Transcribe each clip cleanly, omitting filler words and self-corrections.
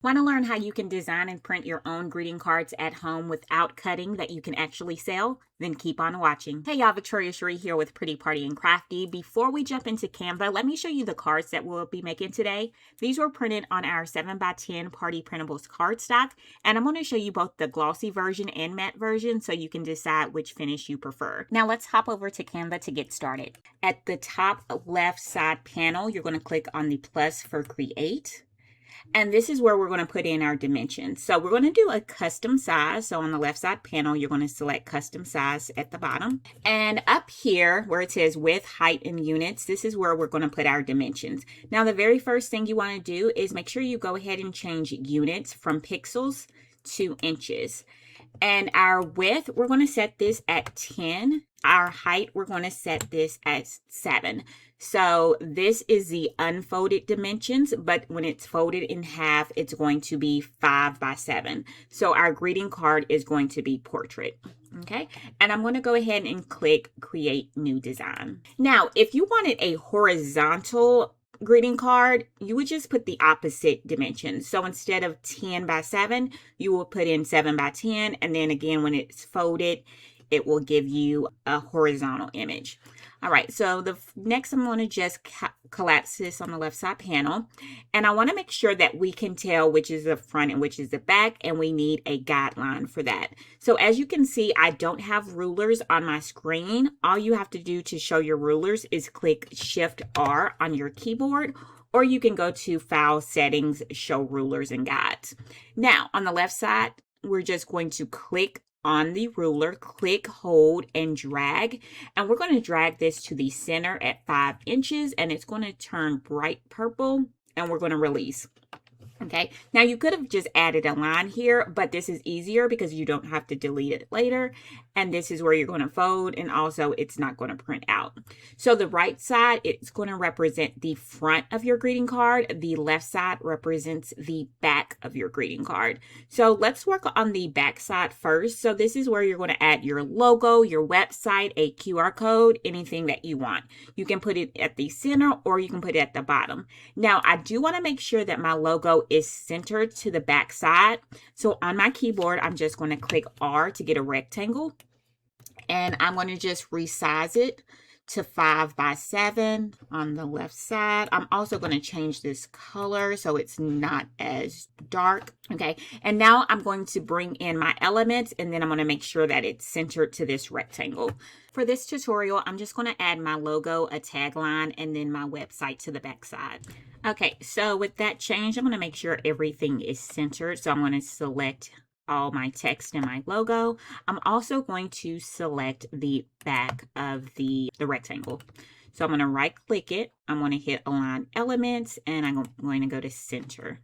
Want to learn how you can design and print your own greeting cards at home without cutting that you can actually sell? Then keep on watching. Hey y'all, Victoria Cherie here with Pretty Party and Crafty. Before we jump into Canva, let me show you the cards that we'll be making today. These were printed on our 7x10 Party Printables Cardstock, and I'm going to show you both the glossy version and matte version so you can decide which finish you prefer. Now let's hop over to Canva to get started. At the top left side panel, you're going to click on the plus for Create. And this is where we're going to put in our dimensions. So we're going to do a custom size. So on the left side panel, you're going to select custom size at the bottom. And up here where it says width, height, and units, this is where we're going to put our dimensions. Now, the very first thing you want to do is make sure you go ahead and change units from pixels to inches. And our width, we're going to set this at 10. Our height, we're going to set this as 7. So this is the unfolded dimensions, but when it's folded in half, it's going to be 5x7. So our greeting card is going to be portrait. Okay, and I'm going to go ahead and click Create New Design. Now, if you wanted a horizontal greeting card, you would just put the opposite dimensions. So instead of 10x7, you will put in 7x10, and then again, when it's folded, it will give you a horizontal image. All right, so the next I'm going to just collapse this on the left side panel, and I want to make sure that we can tell which is the front and which is the back, and we need a guideline for that. So as you can see, I don't have rulers on my screen. All you have to do to show your rulers is click Shift R on your keyboard, or you can go to File Settings, Show Rulers and Guides. Now, on the left side, we're just going to click on the ruler, click, hold, and drag. And we're going to drag this to the center at 5 inches, and it's going to turn bright purple, and we're going to release. Okay, now you could have just added a line here, but this is easier because you don't have to delete it later. And this is where you're going to fold, and also it's not going to print out. So the right side, it's going to represent the front of your greeting card. The left side represents the back of your greeting card. So let's work on the back side first. So this is where you're going to add your logo, your website, a QR code, anything that you want. You can put it at the center or you can put it at the bottom. Now, I do want to make sure that my logo is centered to the back side. So on my keyboard, I'm just going to click R to get a rectangle. And I'm going to just resize it to 5x7 on the left side. I'm also going to change this color so it's not as dark. Okay, and now I'm going to bring in my elements, and then I'm going to make sure that it's centered to this rectangle. For this tutorial, I'm just going to add my logo, a tagline, and then my website to the back side. Okay, so with that change, I'm going to make sure everything is centered. So I'm going to select all my text and my logo. I'm also going to select the back of the rectangle. So I'm going to right click it. I'm going to hit Align Elements, and I'm going to go to Center.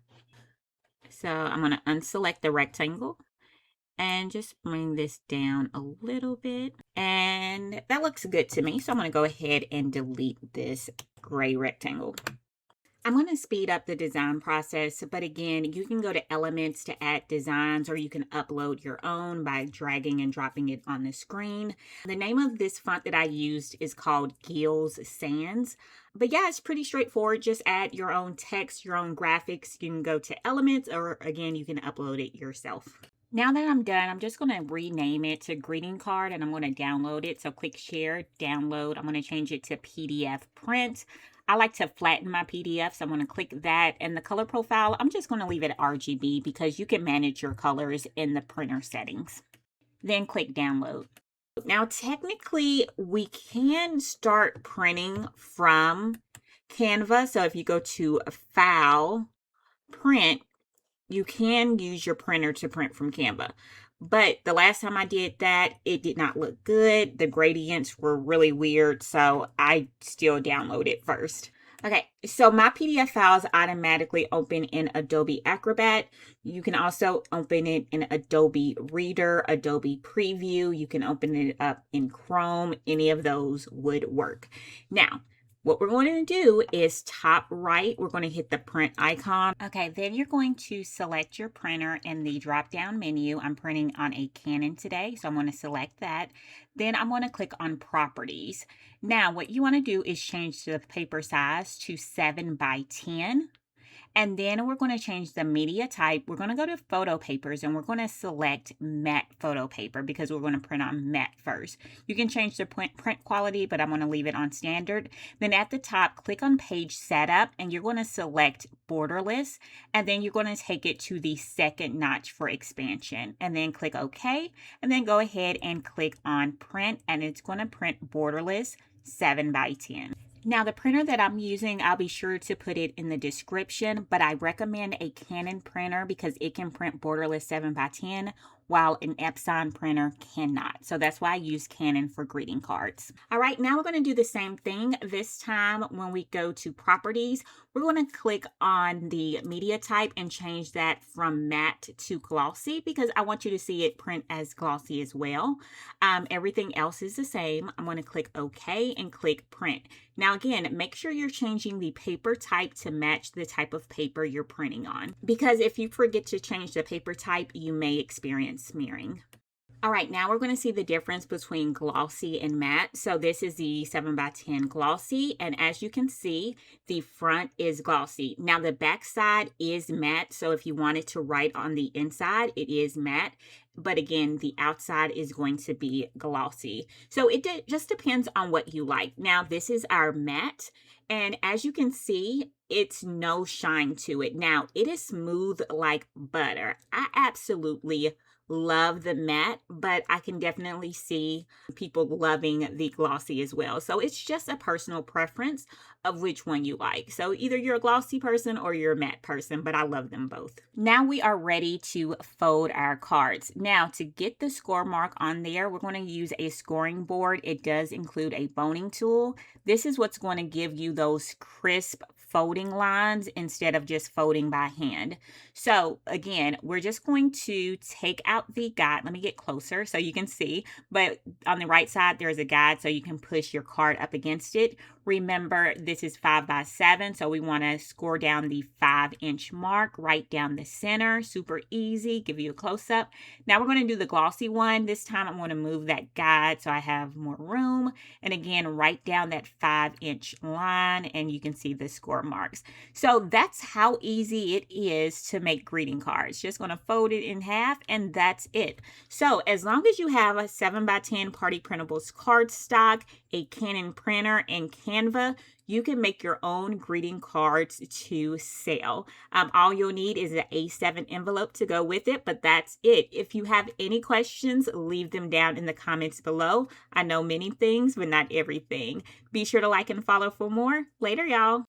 So I'm going to unselect the rectangle and just bring this down a little bit. And that looks good to me. So I'm going to go ahead and delete this gray rectangle. I'm going to speed up the design process, but again, you can go to Elements to add designs, or you can upload your own by dragging and dropping it on the screen. The name of this font that I used is called Gills Sans. But yeah, it's pretty straightforward. Just add your own text, your own graphics. You can go to Elements, or again, you can upload it yourself. Now that I'm done, I'm just going to rename it to greeting card, and I'm going to download it. So click Share, Download. I'm going to change it to PDF Print. I like to flatten my PDF, so I'm going to click that. And the color profile, I'm just going to leave it RGB because you can manage your colors in the printer settings. Then click Download. Now, technically, we can start printing from Canva. So if you go to File, Print, you can use your printer to print from Canva. But the last time I did that, it did not look good. The gradients were really weird, so I still download it first. Okay, so my PDF files automatically open in Adobe Acrobat. You can also open it in Adobe Reader, Adobe Preview. You can open it up in Chrome. Any of those would work. Now, what we're going to do is top right, we're going to hit the print icon. Okay, then you're going to select your printer in the drop down menu. I'm printing on a Canon today, so I'm going to select that. Then I'm going to click on properties. Now, what you want to do is change the paper size to 7x10. And then we're going to change the media type. We're going to go to photo papers and we're going to select matte photo paper because we're going to print on matte first. You can change the print quality, but I'm going to leave it on standard. Then at the top, click on page setup and you're going to select borderless. And then you're going to take it to the second notch for expansion. And then click OK. And then go ahead and click on print and it's going to print borderless 7x10. Now the printer that I'm using, I'll be sure to put it in the description, but I recommend a Canon printer because it can print borderless 7x10 while an Epson printer cannot. So that's why I use Canon for greeting cards. All right, now we're going to do the same thing. This time when we go to properties, we're going to click on the media type and change that from matte to glossy because I want you to see it print as glossy as well. Everything else is the same. I'm going to click OK and click print. Now again, make sure you're changing the paper type to match the type of paper you're printing on because if you forget to change the paper type, you may experience smearing. All right, now we're going to see the difference between glossy and matte. So this is the 7x10 glossy, and as you can see, the front is glossy. Now the back side is matte, so if you wanted to write on the inside, it is matte. But again, the outside is going to be glossy. So it just depends on what you like. Now this is our matte, and as you can see, it's no shine to it. Now it is smooth like butter. I absolutely love the matte, but I can definitely see people loving the glossy as well. So it's just a personal preference of which one you like. So either you're a glossy person or you're a matte person, but I love them both. Now we are ready to fold our cards. Now to get the score mark on there, we're going to use a scoring board. It does include a boning tool. This is what's going to give you those crisp folding lines instead of just folding by hand. So again, we're just going to take out the guide. Let me get closer so you can see, but on the right side, there's a guide so you can push your card up against it. Remember, this is 5x7, so we want to score down the 5-inch mark right down the center. Super easy. Give you a close-up. Now we're going to do the glossy one. This time I'm going to move that guide so I have more room. And again, write down that 5-inch line, and you can see the score marks. So that's how easy it is to make greeting cards. Just going to fold it in half, and that's it. So as long as you have a 7x10 Party Printables cardstock, a Canon printer, and Canva, you can make your own greeting cards to sell. All you'll need is an A7 envelope to go with it, but that's it. If you have any questions, leave them down in the comments below. I know many things, but not everything. Be sure to like and follow for more. Later, y'all.